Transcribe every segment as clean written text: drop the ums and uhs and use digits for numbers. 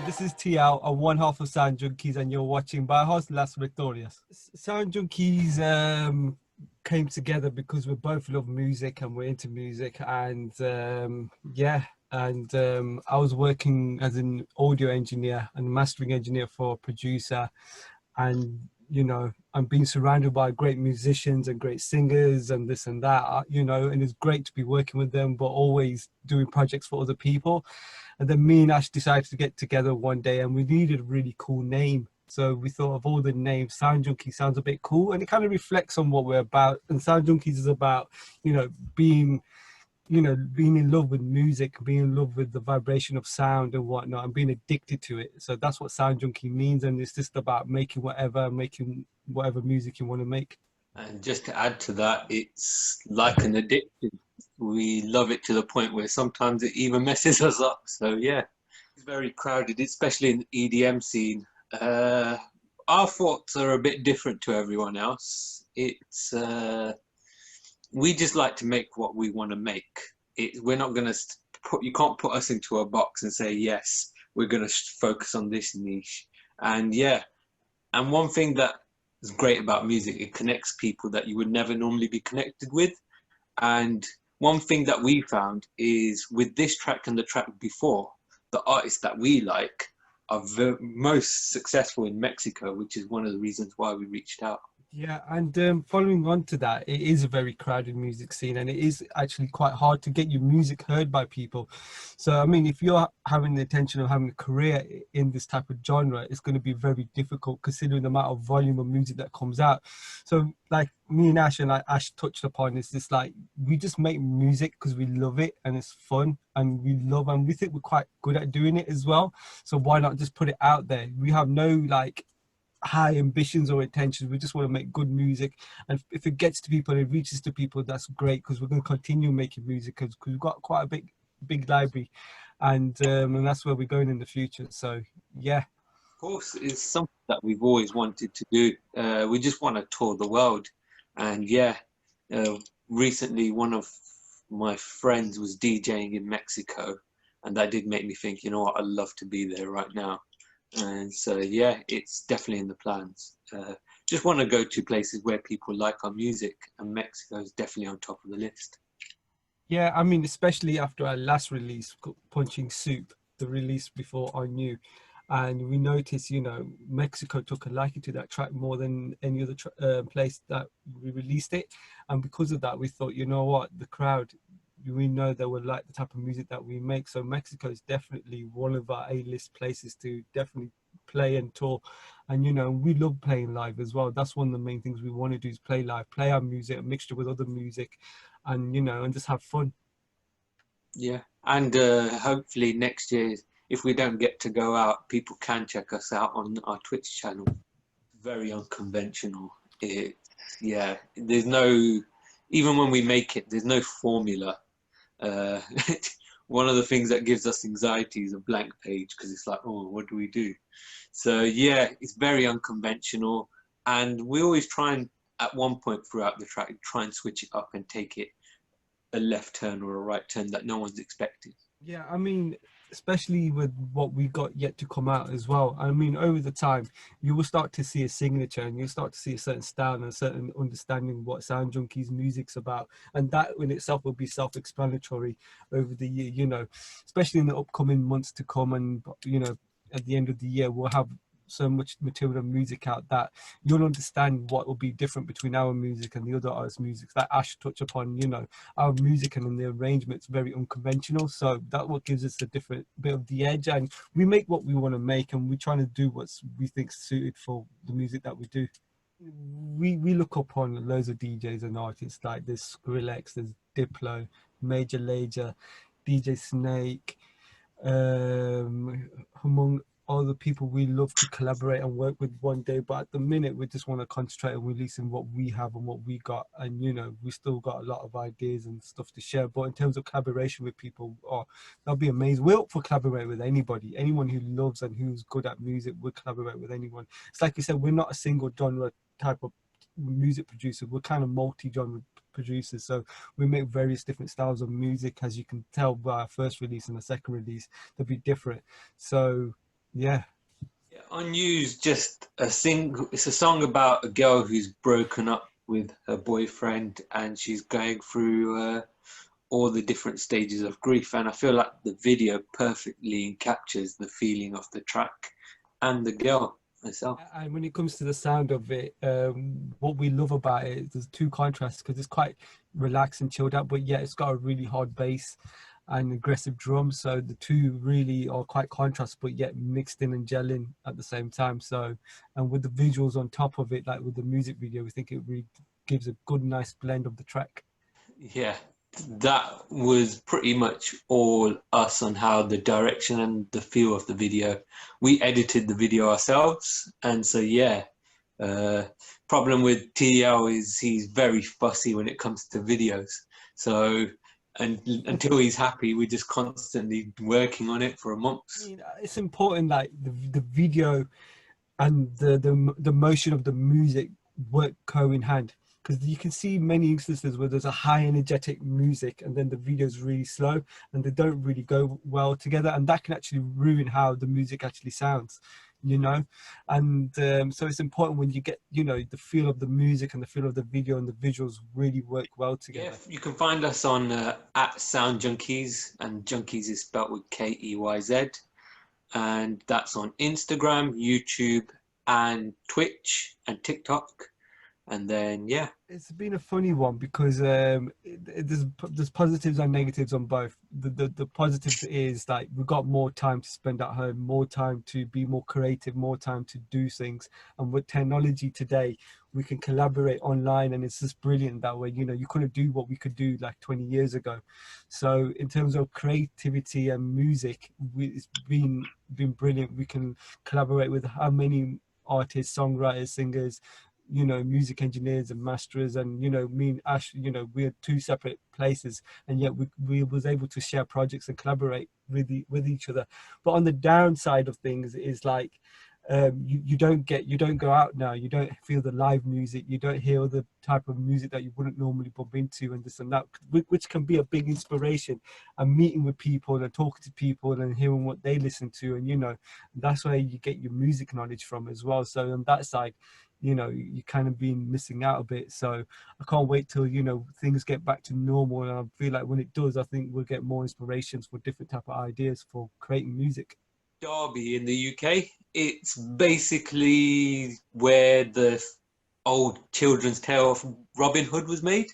this is TL. I'm one half of Sound Junkeyz, and you're watching by host Las Victorias. Sound Junkeyz came together because we both love music and we're into music, and I was working as an audio engineer and mastering engineer for a producer, and I'm being surrounded by great musicians and great singers and this and that, and it's great to be working with them, but always doing projects for other people. And then me and Ash decided to get together one day, and we needed a really cool name. So we thought of all the names. Sound Junkeyz sounds a bit cool, and it kind of reflects on what we're about. And Sound Junkeyz is about, being in love with music, being in love with the vibration of sound and whatnot, and being addicted to it. So that's what Sound Junkeyz means, and it's just about making whatever music you want to make. And just to add to that, it's like an addiction. We love it to the point where sometimes it even messes us up. So yeah, it's very crowded, especially in the EDM scene. Our thoughts are a bit different to everyone else. It's we just like to make what we want to make. We're not going to you can't put us into a box and say, yes, we're going to focus on this niche. And yeah, and one thing that is great about music, it connects people that you would never normally be connected with. And one thing that we found is with this track and the track before, the artists that we like are the most successful in Mexico, which is one of the reasons why we reached out. Yeah, and following on to that, it is a very crowded music scene, and it is actually quite hard to get your music heard by people. So, I mean, if you're having the intention of having a career in this type of genre, it's going to be very difficult considering the amount of volume of music that comes out. So, like me and Ash, and like Ash touched upon, is this like, we just make music because we love it and it's fun, and we think we're quite good at doing it as well. So why not just put it out there? We have no like high ambitions or intentions. We just want to make good music, and if it gets to people, it reaches to people, that's great, because we're going to continue making music because we've got quite a big library, and that's where we're going in the future. So yeah, of course, it's something that we've always wanted to do. We just want to tour the world. And yeah, recently one of my friends was DJing in Mexico, and that did make me think, you know what, I'd love to be there right now. And so yeah, it's definitely in the plans. Just want to go to places where people like our music, and Mexico is definitely on top of the list. Yeah, I mean, especially after our last release, Punching Soup, the release before I Knew, and we noticed, Mexico took a liking to that track more than any other place that we released it, and because of that, we thought, you know what, the crowd, we know they will like the type of music that we make. So Mexico is definitely one of our A-list places to definitely play and tour. And we love playing live as well. That's one of the main things we want to do, is play live, play our music, a mixture with other music, and and just have fun. Yeah, and hopefully next year, if we don't get to go out, people can check us out on our Twitch channel. Very unconventional. Yeah, there's no, even when we make it, there's no formula. One of the things that gives us anxiety is a blank page, because it's like, oh, what do we do? So yeah, it's very unconventional, and we always try and, at one point throughout the track, try and switch it up and take it a left turn or a right turn that no one's expected. Yeah, I mean, especially with what we got yet to come out as well. I mean, over the time, you will start to see a signature, and you'll start to see a certain style and a certain understanding what Sound Junkeyz music's about. And that in itself will be self-explanatory over the year, especially in the upcoming months to come. And, at the end of the year, we'll have so much material and music out that you'll understand what will be different between our music and the other artists' music. That Ash touched upon, our music and the arrangement's very unconventional, so that's what gives us a different bit of the edge, and we make what we want to make, and we're trying to do what we think suited for the music that we do. We look upon loads of DJs and artists, like there's Skrillex, there's Diplo, Major Lazer, DJ Snake, among all the people we love to collaborate and work with one day. But at the minute, we just want to concentrate on releasing what we have and what we got, and we still got a lot of ideas and stuff to share. But in terms of collaboration with people, that'll be amazing. We're up for collaborating with anybody. Anyone who loves and who's good at music, we'll collaborate with anyone. It's like you said, we're not a single genre type of music producer. We're kind of multi-genre producers, so we make various different styles of music. As you can tell by our first release and the second release, they'll be different. So Yeah. Yeah, Unused, just a single. It's a song about a girl who's broken up with her boyfriend, and she's going through all the different stages of grief. And I feel like the video perfectly captures the feeling of the track and the girl herself. And when it comes to the sound of it, what we love about it, there's two contrasts because it's quite relaxed and chilled out, but yeah, it's got a really hard bass and aggressive drums. So the two really are quite contrast, but yet mixed in and gelling at the same time. So, and with the visuals on top of it, like with the music video, we think it really gives a good, nice blend of the track. Yeah, that was pretty much all us on how the direction and the feel of the video. We edited the video ourselves, and so yeah. Uh, Problem with TL is he's very fussy when it comes to videos. So, and until he's happy, we're just constantly working on it for I months. mean, it's important like the video and the motion of the music work co in hand, because you can see many instances where there's a high energetic music and then the video is really slow and they don't really go well together, and that can actually ruin how the music actually sounds, you know. And so it's important when you get, you know, the feel of the music and the feel of the video and the visuals really work well Yeah, together. you can find us on at Sound Junkeyz, and Junkies is spelled with Keyz, and that's on Instagram, YouTube, and Twitch and TikTok. And then yeah, It's been a funny one because there's positives and negatives on both. The positives is like we've got more time to spend at home, more time to be more creative, more time to do things. And with technology today, we can collaborate online, and it's just brilliant that way. You know, you couldn't do what we could do like 20 years ago. So in terms of creativity and music, it's been brilliant. We can collaborate with how many artists, songwriters, singers, you know, music engineers and masters. And you know, me and Ash, you know, we're two separate places, and yet we was able to share projects and collaborate with each other. But on the downside of things is like you don't go out now, you don't feel the live music, you don't hear the type of music that you wouldn't normally bump into, and this and that, which can be a big inspiration, and meeting with people and talking to people and hearing what they listen to. And you know, that's where you get your music knowledge from as well. So on that side, you know, you kind of been missing out a bit. So I can't wait till, you know, things get back to normal, and I feel like when it does, I think we'll get more inspirations for different type of ideas for creating music. Derby in the UK. It's basically where the old children's tale of Robin Hood was made.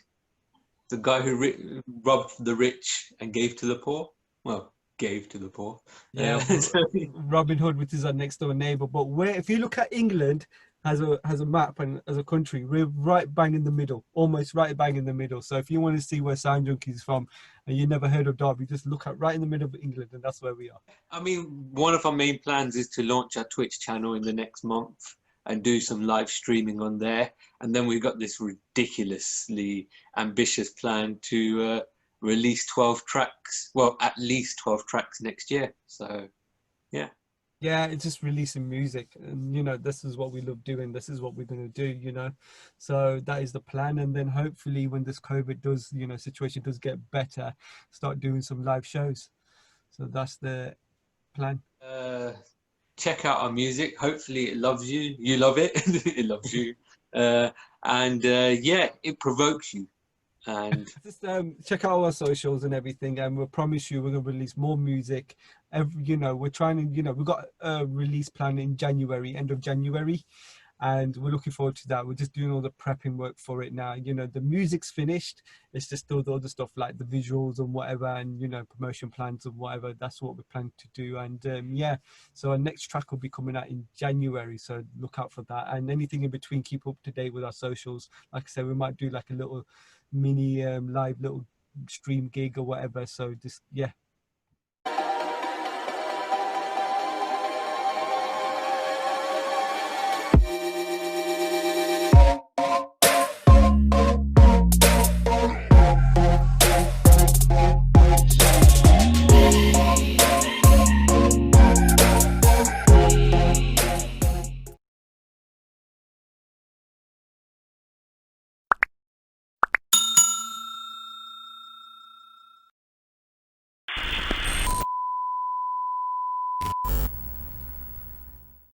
The guy who robbed the rich and gave to the poor. Well, gave to the poor. Yeah, So, Robin Hood, which is our next door neighbor. But where, if you look at England has a map and as a country, we're right bang in the middle, almost right bang in the middle. So if you want to see where Sound Junkeyz is from, and you never heard of Derby, just look at right in the middle of England, and that's where we are. I mean, one of our main plans is to launch our Twitch channel in the next month and do some live streaming on there. And then we've got this ridiculously ambitious plan to release 12 tracks, well, at least 12 tracks next year. So, yeah. Yeah, it's just releasing music, and you know, this is what we love doing, this is what we're going to do, you know. So that is the plan. And then hopefully when this COVID does, you know, situation does get better, start doing some live shows. So that's the plan. Uh, Check out our music. Hopefully it loves you. You love it. It loves you. Uh, and yeah, it provokes you. And Just check out our socials and everything, and we'll promise you we're going to release more music. You know, we're trying to, you know, we've got a release plan in January, end of January, and we're looking forward to that. We're just doing all the prepping work for it now. You know, the music's finished. It's just all the other stuff like the visuals and whatever, and you know, promotion plans and whatever. That's what we plan to do. And yeah, so our next track will be coming out in January. So look out for that. And anything in between, keep up to date with our socials. Like I said, we might do like a little mini live little stream gig or whatever. So just yeah,